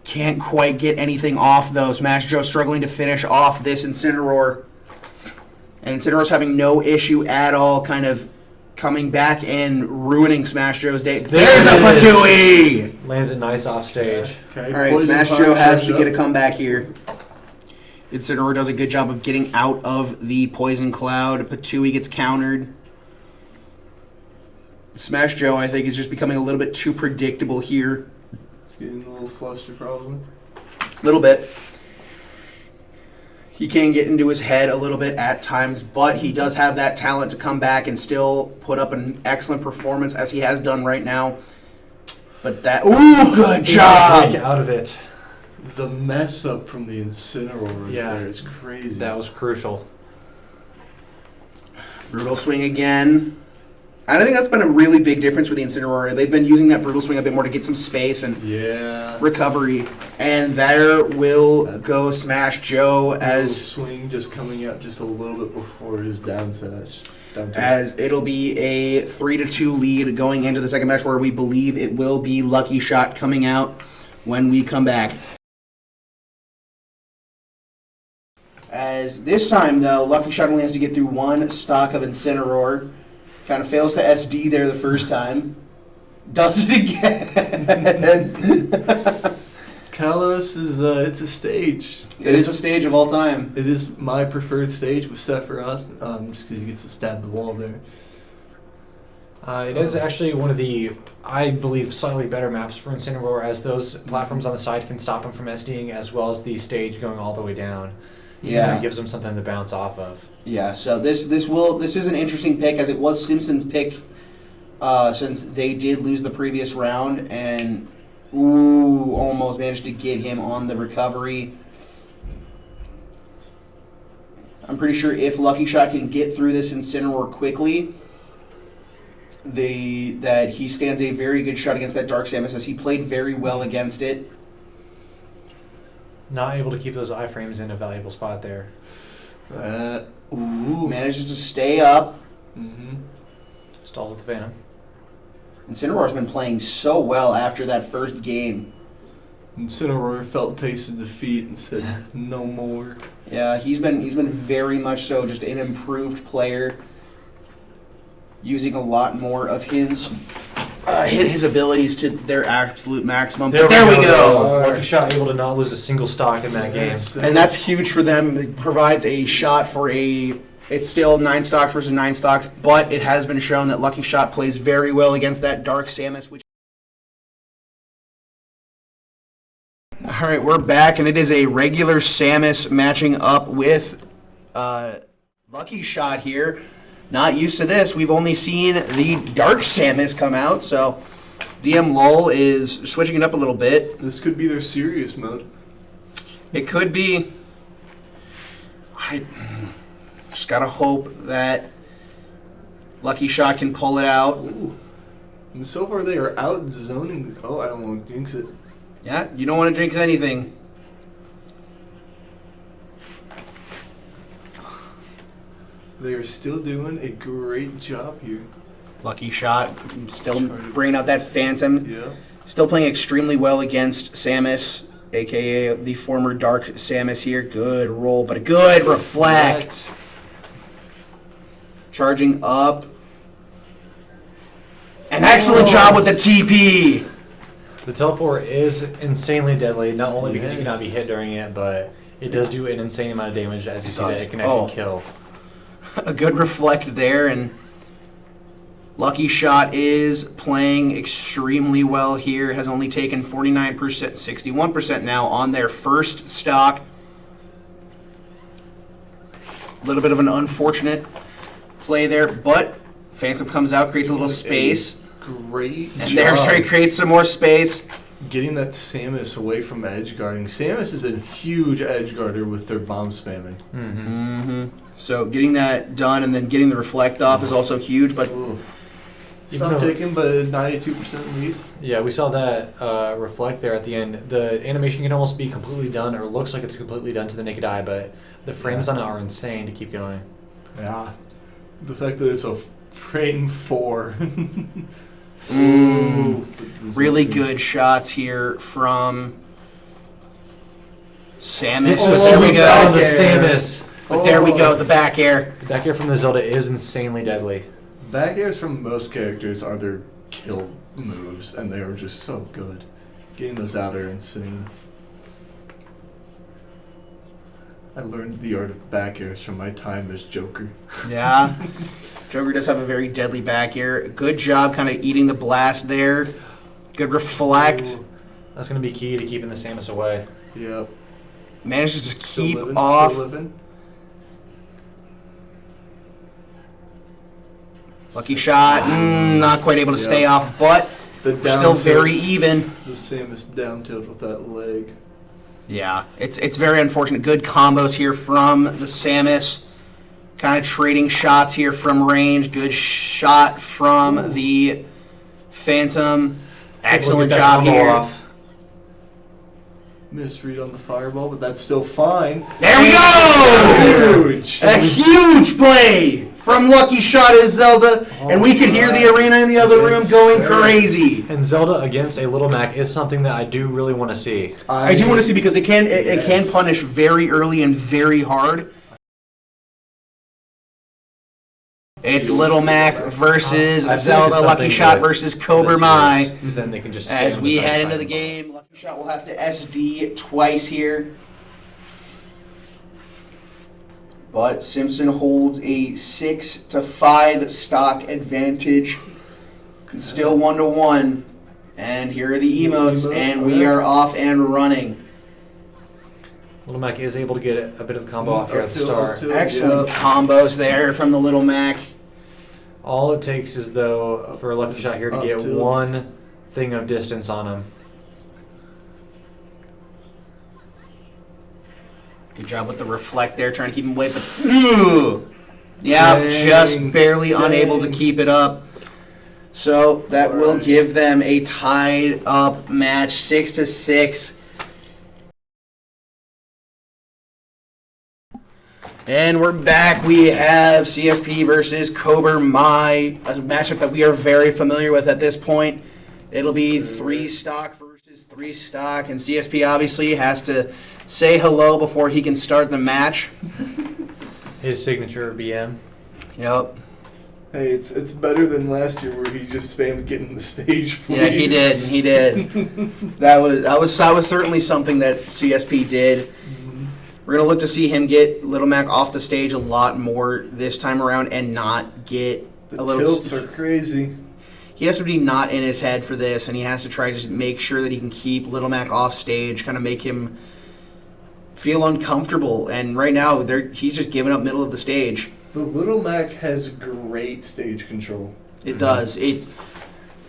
Can't quite get anything off, though. Smash Joe struggling to finish off this Incineroar. And Incineroar's having no issue at all, kind of coming back and ruining Smash Joe's day. There's a Patui! Lands it nice off stage. Okay. All right, Poison Smash Fire Joe has charged to get a up. comeback here. Incineroar does a good job of getting out of the poison cloud. Patui gets countered. Smash Joe, I think, is just becoming a little bit too predictable here. It's getting a little flustered, probably. A little bit. He can get into his head a little bit at times, but he does have that talent to come back and still put up an excellent performance as he has done right now. But that... Ooh, good job! Get out of it. The mess up from the Incineroar there is crazy. That was crucial. Brutal swing again. And I think that's been a really big difference for the Incineroar. They've been using that brutal swing a bit more to get some space and recovery. And there will go Smash Joe as swing just coming out just a little bit before his down smash. as it'll be a 3-2 lead going into the second match, where we believe it will be Lucky Shot coming out when we come back. As this time, though, Lucky Shot only has to get through one stock of Incineroar. Kind of fails to SD there the first time. Does it again. Kalos is, it's a stage. It is a stage of all time. It is my preferred stage with Sephiroth, just because he gets to stab the wall there. It is actually one of the, I believe, slightly better maps for Incineroar, as those platforms on the side can stop him from SDing, as well as the stage going all the way down. Yeah. It gives him something to bounce off of. Yeah, so this is an interesting pick, as it was Simpson's pick since they did lose the previous round, and almost managed to get him on the recovery. I'm pretty sure if Lucky Shot can get through this Incineroar quickly, that he stands a very good shot against that Dark Samus, as he played very well against it. Not able to keep those iframes in a valuable spot there. Manages to stay up. Stalls with the Venom. Incineroar's been playing so well after that first game. Incineroar felt taste of defeat and said, no more. Yeah, he's been very much so just an improved player, using a lot more of his abilities to their absolute maximum. There we go. Lucky Shot able to not lose a single stock in that game. And that's huge for them. It provides a shot for a It's still 9 stocks versus 9 stocks, but it has been shown that Lucky Shot plays very well against that Dark Samus. All right, we're back, and it is a regular Samus matching up with Lucky Shot here. Not used to this. We've only seen the Dark Samus come out, so DM LOL is switching it up a little bit. This could be their serious mode. It could be. I just gotta hope that Lucky Shot can pull it out. Ooh. And so far they are out zoning. Oh, I don't want to jinx it. Yeah, you don't want to jinx anything. They are still doing a great job here. Lucky Shot still bringing out that Phantom. Yeah. Still playing extremely well against Samus, a.k.a. the former Dark Samus here. Good roll, but a good reflect. Charging up. An excellent job with the TP. The teleport is insanely deadly, not only because you cannot be hit during it, but it does do an insane amount of damage as you see that it can actually kill. A good reflect there, and Lucky Shot is playing extremely well here. Has only taken 49%, 61% now on their first stock. A little bit of an unfortunate play there, but Phantom comes out, creates a little space. Great and job. there's where he creates some more space. Getting that Samus away from edge guarding. Samus is a huge edge guarder with their bomb spamming. So getting that done and then getting the reflect off is also huge, but Stop taking, but 92% lead. Yeah, we saw that reflect there at the end. The animation can almost be completely done, or looks like it's completely done to the naked eye, but the frames on it are insane to keep going. Yeah. The fact that it's a frame 4. Really good shots here from Samus. There we go, the air. Samus. But there we go, the back air. The back air from the Zelda is insanely deadly. Back airs from most characters are their kill moves, and they are just so good. Getting those out are insane. I learned the art of back airs from my time as Joker. Yeah. Joker does have a very deadly back air. Good job kind of eating the blast there. Good reflect. Ooh. That's going to be key to keeping the Samus away. Yep. Manages to keep Still living, off. Still living. Lucky Shot. Not quite able to stay off, but The still down very tilt. even. The Samus down tilt with that leg. Yeah, it's very unfortunate. Good combos here from the Samus. Kind of trading shots here from range. Good shot from the Phantom. Excellent job here. Misread on the fireball, but that's still fine. There we go! Huge! A huge play from Lucky Shot as Zelda, and we could hear the arena in the other room going crazy. And Zelda against a Little Mac is something that I do really want to see. I do want to see because it can punish very early and very hard. It's Little Mac versus Zelda, Lucky Shot versus Cobra Mai. Then they can just As we head into the game, Lucky Shot will have to SD twice here. But Simpson holds a 6-5 stock advantage. It's still 1-1. And here are the emotes, and we are off and running. Little Mac is able to get a bit of combo off here at the start. Excellent combos there from the Little Mac. All it takes is, though, for a Lucky Shot here to get one thing of distance on him. Good job with the reflect there, trying to keep him away. Yeah, just barely unable to keep it up. So that will give them a tied up match, 6-6. And we're back. We have CSP versus Cobra Mai, a matchup that we are very familiar with at this point. It'll be 3 stock versus 3 stock, and CSP obviously has to say hello before he can start the match. His signature BM. Yep. Hey, it's better than last year where he just spammed getting the stage. Please. Yeah, he did. that was certainly something that CSP did. We're going to look to see him get Little Mac off the stage a lot more this time around and not get The a little... tilts are crazy. He has to be not in his head for this, and he has to try to make sure that he can keep Little Mac off stage, kind of make him feel uncomfortable. And right now, he's just giving up middle of the stage. The Little Mac has great stage control. It does.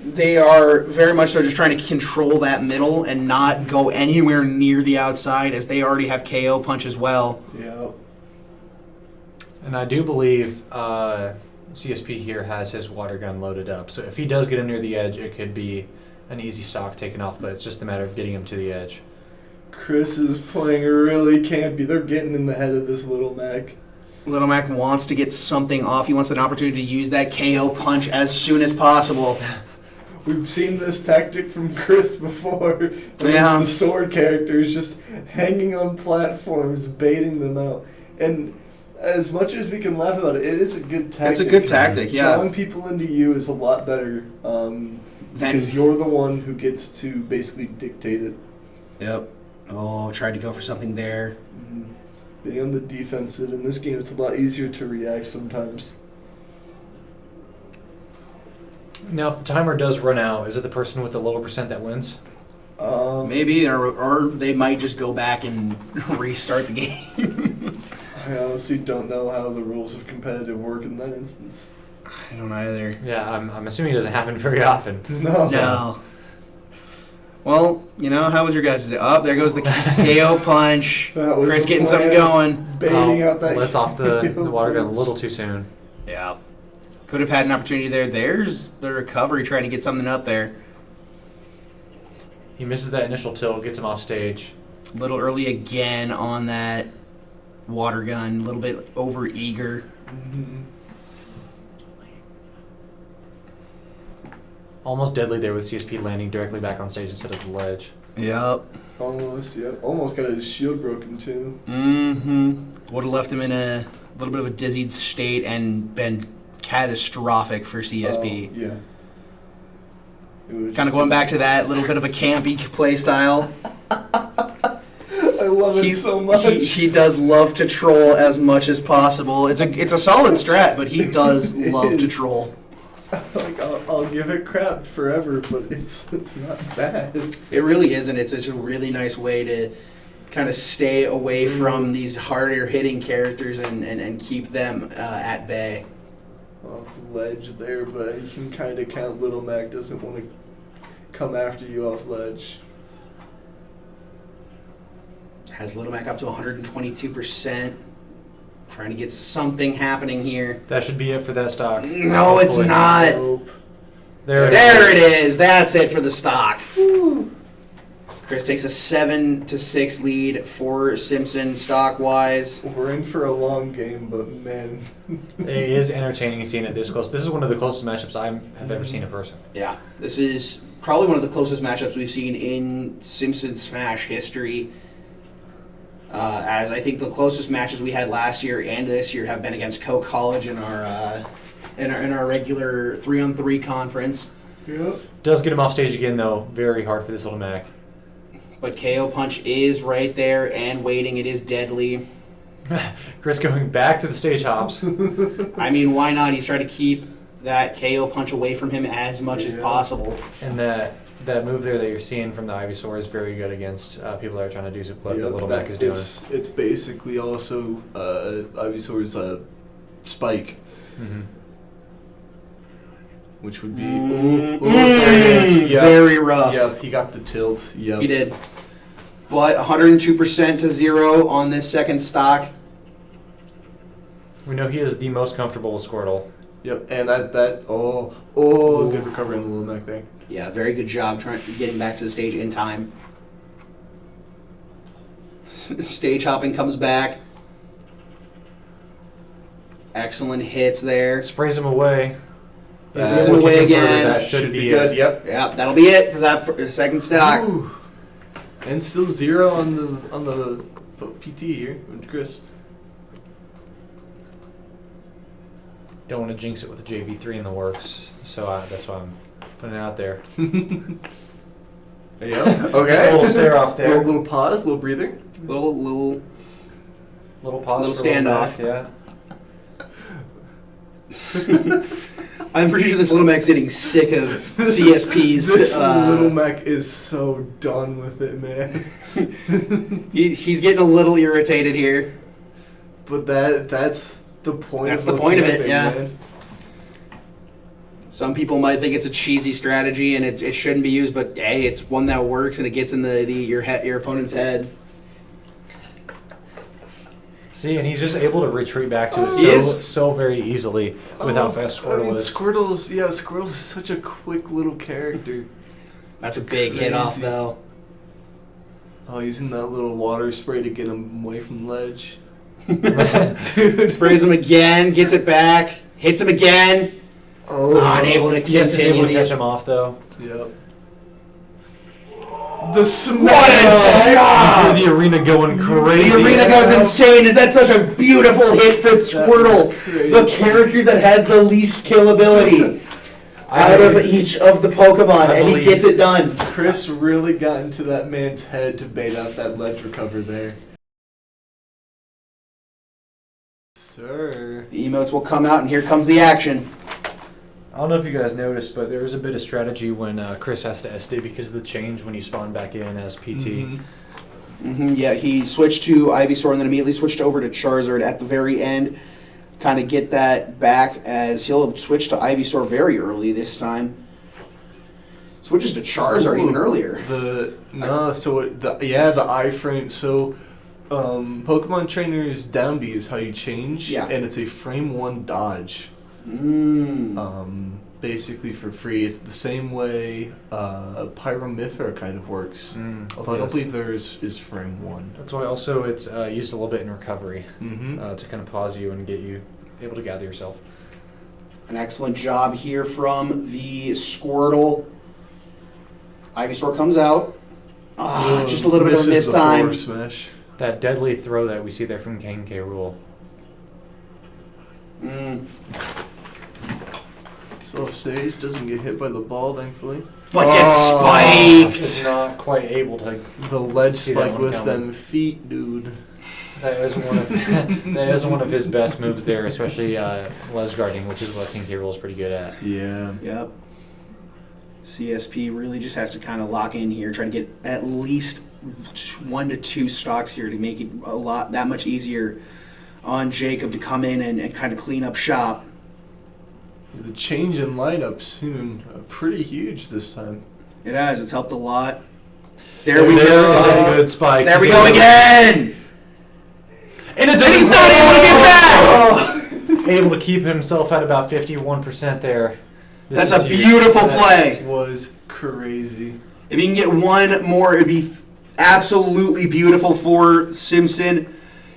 They are very much so just trying to control that middle and not go anywhere near the outside, as they already have KO punch as well. Yeah. And I do believe CSP here has his water gun loaded up. So if he does get him near the edge, it could be an easy stock taken off, but it's just a matter of getting him to the edge. Chris is playing really campy. They're getting in the head of this Little Mac. Little Mac wants to get something off. He wants an opportunity to use that KO punch as soon as possible. We've seen this tactic from Chris before. Yeah. The sword characters just hanging on platforms, baiting them out. And as much as we can laugh about it, it is a good tactic. It's a good tactic, yeah. Drawing people into you is a lot better because you're the one who gets to basically dictate it. Yep. Oh, tried to go for something there. Being on the defensive in this game, it's a lot easier to react sometimes. Now, if the timer does run out, is it the person with the lower percent that wins? Maybe, or they might just go back and restart the game. I honestly don't know how the rules of competitive work in that instance. I don't either. Yeah, I'm assuming it doesn't happen very often. No. Well, how was your guys' day? Oh, there goes the KO punch. Chris the getting plan. something going. Baiting out that Let's off the KO water gun a punch. little too soon. Yeah. Could have had an opportunity there. There's the recovery trying to get something up there. He misses that initial tilt, gets him off stage. A little early again on that water gun. A little bit over eager. Mm-hmm. Almost deadly there with CSP landing directly back on stage instead of the ledge. Yep. Almost, yeah. Almost got his shield broken, too. Mm-hmm. Would have left him in a little bit of a dizzied state and been catastrophic for CSP. Yeah. Kind of going back to that little bit of a campy play style. I love it so much. He does love to troll as much as possible. It's a solid strat, but he does love to troll. Like I'll give it crap forever, but it's not bad. It really isn't. It's just a really nice way to kind of stay away from these harder hitting characters and keep them at bay. Off ledge there, but you can kind of count Little Mac doesn't want to come after you off ledge. Has Little Mac up to 122%. Trying to get something happening here. That should be it for that stock. No, it's not. Nope. There it is. That's it for the stock. Woo. Chris takes a 7-6 lead for Simpson stock-wise. We're in for a long game, but man. It is entertaining seeing it this close. This is one of the closest matchups I have ever seen in person. Yeah, this is probably one of the closest matchups we've seen in Simpson Smash history. As I think the closest matches we had last year and this year have been against Coe College in our regular 3-on-3 conference. Yep. Does get him off stage again though. Very hard for this Little Mac. But KO punch is right there and waiting. It is deadly. Chris going back to the stage hops. I mean, why not? He's trying to keep that KO punch away from him as much as possible. And that move there that you're seeing from the Ivysaur is very good against people that are trying to do what the Little Mac is doing. It's basically also Ivysaur's spike. Mm-hmm. Which would be very rough. Yep, he got the tilt. Yep. He did. But 102% to 0 on this second stock. We know he is the most comfortable with Squirtle. Yep, and that good recovery on the Little Mac there. Yeah, very good job getting back to the stage in time. Stage hopping comes back. Excellent hits there. Sprays him away. Sprays him away again. That should be good. it. Yep. Yeah, that'll be it for that second stock. Ooh. And still 0 on the PT here with Chris. Don't want to jinx it with a JV3 in the works, so that's why I'm putting it out there. Yeah. Okay. Just a little stare off there. Little pause, little breather. Little Little pause. Little for standoff. Yeah. I'm pretty sure this Little Mac's getting sick of CSP's. This Little Mac is so done with it, man. He's getting a little irritated here. But that's the point. That's of the point of it, camping, yeah. Man. Some people might think it's a cheesy strategy and it shouldn't be used, but hey, it's one that works and it gets in your opponent's head. See, and he's just able to retreat back to He it is. so very easily with how fast Squirtle is. Squirtle is such a quick little character. That's a big hit off, though. Oh, using that little water spray to get him away from the ledge. Dude. Sprays him again, gets it back, hits him again. Oh, unable to Yes, he's able to continue. catch him off, though. Yep. The smash! What a job! The arena going crazy. The arena goes insane. Is that such a beautiful hit for Squirtle? The character that has the least kill ability out of each of the Pokemon, and he gets it done. Chris really got into that man's head to bait out that ledge recover there. Sir. The emotes will come out, and here comes the action. I don't know if you guys noticed, but there was a bit of strategy when Chris has to SD because of the change when you spawn back in as PT. Yeah, he switched to Ivysaur and then immediately switched over to Charizard at the very end. Kind of get that back as he'll switch to Ivysaur very early this time. Switches to Charizard even earlier. The iframe. So, Pokemon Trainer's down B is how you change, and it's a frame 1 dodge. Basically for free. It's the same way Pyromithra kind of works. Although I don't believe theirs is frame 1. That's why also it's used a little bit in recovery to kind of pause you and get you able to gather yourself. An excellent job here from the Squirtle. Ivysaur comes out. Just a little bit of a miss time. Smash. That deadly throw that we see there from King K. Rool. So Sage doesn't get hit by the ball, thankfully. But gets spiked! Is not quite able to. The ledge see spike that with coming. them feet, dude. That is one of his best moves there, especially ledge guarding, which is what King K. Rool is pretty good at. Yeah. Yep. CSP really just has to kind of lock in here, try to get at least 1 to 2 stocks here to make it that much easier on Jacob to come in and kind of clean up shop. The change in lineup's been pretty huge this time. It has. It's helped a lot. There we There's go. a good spike. There we go again. And he's not able to get back. Able to keep himself at about 51% there. That's a beautiful play. That was crazy. If you can get one more, it would be absolutely beautiful for Simpson.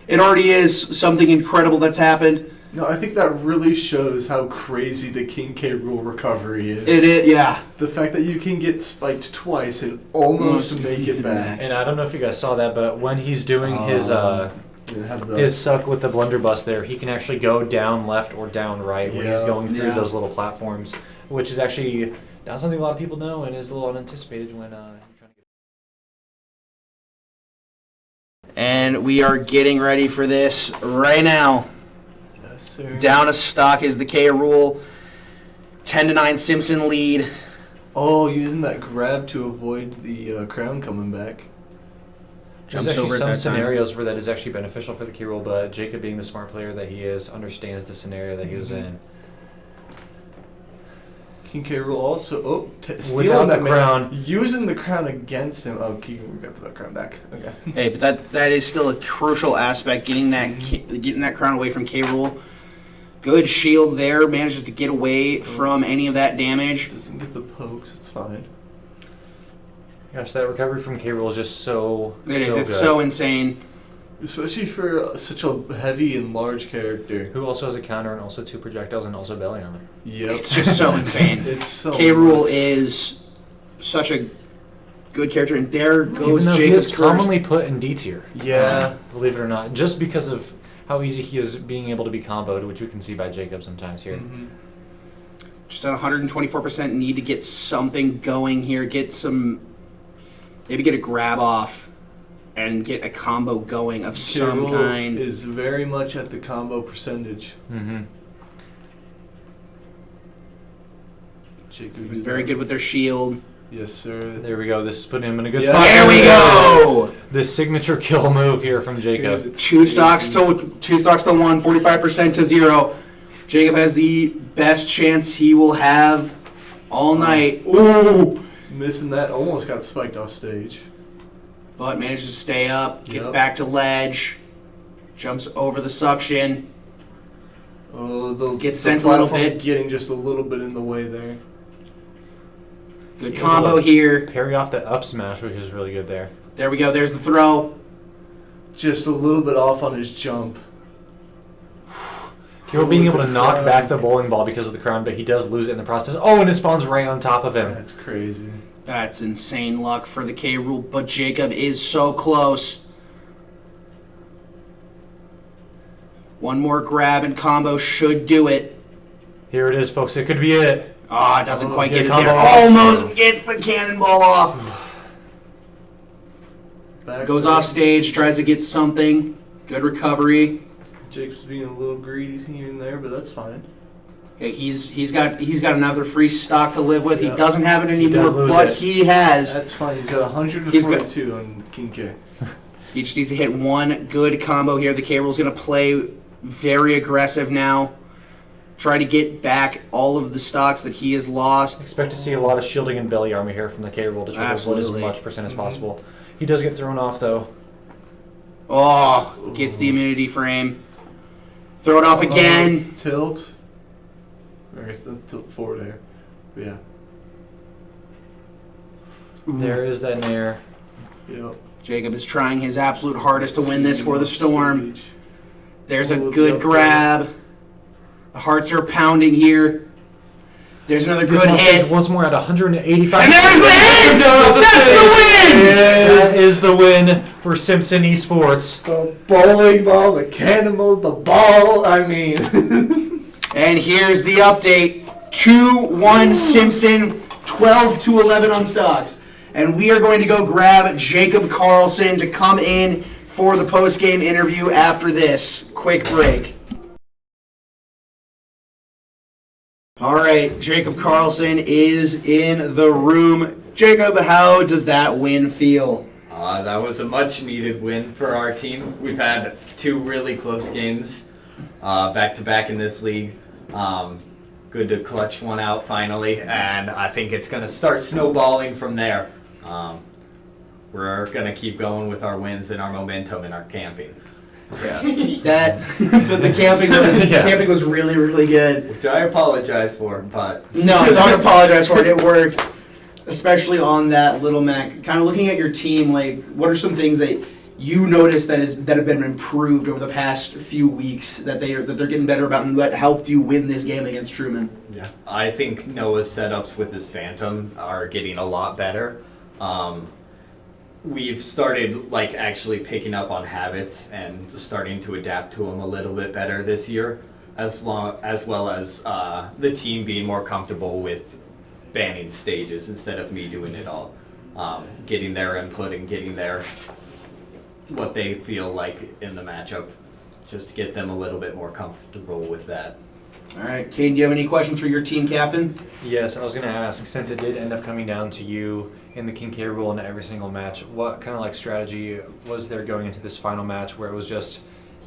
It already is something incredible that's happened. No, I think that really shows how crazy the King K. Rool recovery is. It is, yeah. The fact that you can get spiked twice and almost make it back. And I don't know if you guys saw that, but when he's doing his suck with the blunderbuss there, he can actually go down left or down right when he's going through those little platforms, which is actually not something a lot of people know and is a little unanticipated when you're trying to get. And we are getting ready for this right now. Yes, sir. Down a stock is the K. Rool. 10-9 Simpson lead. Oh, using that grab to avoid the crown coming back. There's actually some scenarios where that is actually beneficial for the K. Rool, but Jacob, being the smart player that he is, understands the scenario that he was in. King K. Rool also Without stealing that the crown, using the crown against him. Oh, King we got the crown back. Okay. Hey, but that is still a crucial aspect, getting that crown away from K. Rool. Good shield there, manages to get away from any of that damage. Doesn't get the pokes, it's fine. gosh, that recovery from K. Rool is just so. It's good. so insane. Especially for such a heavy and large character. Who also has a counter and also 2 projectiles and also belly armor. Yep. It's just so insane. It's so K. Rool is such a good character, and there goes Even though Jacob's he is first. commonly put in D tier. Yeah. Believe it or not, just because of how easy he is being able to be comboed, which we can see by Jacob sometimes here. Mm-hmm. Just at 124% need to get something going here. Maybe get a grab off. and get a combo going of some kind. Is very much at the combo percentage. Mm-hmm. Jacob He's very good with their shield. Yes, sir. There we go. This is putting him in a good spot. There we go! This signature kill move here from Jacob. Two stocks to 1, 45% to 0. Jacob has the best chance he will have all night. Ooh! Missing that, almost got spiked off stage. But manages to stay up, gets back to ledge, jumps over the suction. Gets sent a little bit. Getting just a little bit in the way there. Good combo here. Parry off the up smash, which is really good there. There we go. There's the throw. Just a little bit off on his jump. Kiro being able to knock back the bowling ball because of the crown, but he does lose it in the process. Oh, and it spawns right on top of him. That's crazy. That's insane luck for the K rule, but Jacob is so close. One more grab and combo should do it. Here it is, folks. It could be it. Ah, it doesn't quite get it combo there. off. Almost gets the cannonball off. Goes off stage, tries to get something. Good recovery. Jacob's being a little greedy here and there, but that's fine. Okay, he's got another free stock to live with. He doesn't have it anymore, but he has. That's fine. He's got 142 on King K. He just needs to hit one good combo here. The K Rool's going to play very aggressive now. Try to get back all of the stocks that he has lost. Expect to see a lot of shielding and belly armor here from the K Rool to try to avoid as much percent as possible. He does get thrown off, though. Oh, gets the immunity frame. Throw it off again. Tilt. I guess the tilt forward air. But yeah. There is that nair. Yep. Jacob is trying his absolute hardest to win this for the Storm. There's a good grab. The hearts are pounding here. There's another good hit. Once more at 185. And there's the hit! That's the win! That is the win for Simpson Esports. The bowling ball, the cannonball, the ball, I mean. And here's the update. 2-1 Simpson, 12-11 on stocks. And we are going to go grab Jacob Carlson to come in for the post-game interview after this. Quick break. All right, Jacob Carlson is in the room. Jacob, how does that win feel? That was a much-needed win for our team. We've had 2 really close games back-to-back in this league. Good to clutch one out finally, and I think it's going to start snowballing from there. We're going to keep going with our wins and our momentum and our camping. Yeah, the camping was really, really good. Which I apologize for, but... No, don't apologize for it. It worked, especially on that Little Mac. Kind of looking at your team, like, what are some things that you noticed that have been improved over the past few weeks that they're getting better about, and what helped you win this game against Truman? Yeah, I think Noah's setups with his Phantom are getting a lot better. We've started actually picking up on habits and starting to adapt to them a little bit better this year, as well as the team being more comfortable with banning stages instead of me doing it all. Getting their input and getting what they feel like in the matchup, just to get them a little bit more comfortable with that. All right, Kane, do you have any questions for your team captain? Yes, I was going to ask, since it did end up coming down to you in the King K rule in every single match, what kind of strategy was there going into this final match where it was just,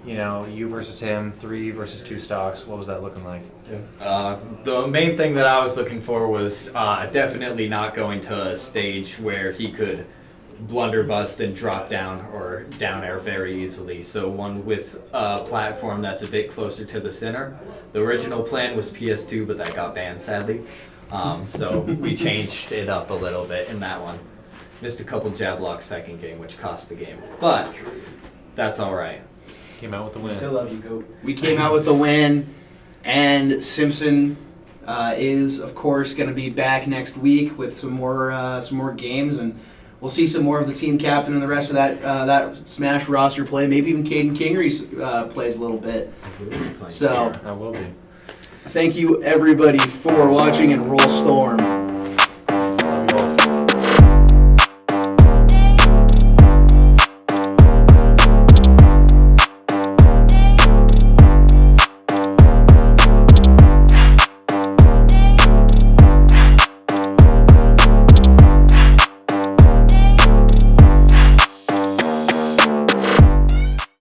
you versus him, 3 versus 2 stocks? What was that looking like? The main thing that I was looking for was definitely not going to a stage where he could blunderbuss and drop down or down air very easily. So one with a platform that's a bit closer to the center. The original plan was PS2, but that got banned sadly. So we changed it up a little bit in that one. Missed a couple jab blocks second game, which cost the game. But that's all right. Came out with the win. Still love you, Goat. We came out with the win, and Simpson is, of course, going to be back next week with some more games, and we'll see some more of the team captain and the rest of that Smash roster play. Maybe even Caden Kingery plays a little bit. So I will be. thank you, everybody, for watching, and roll Storm.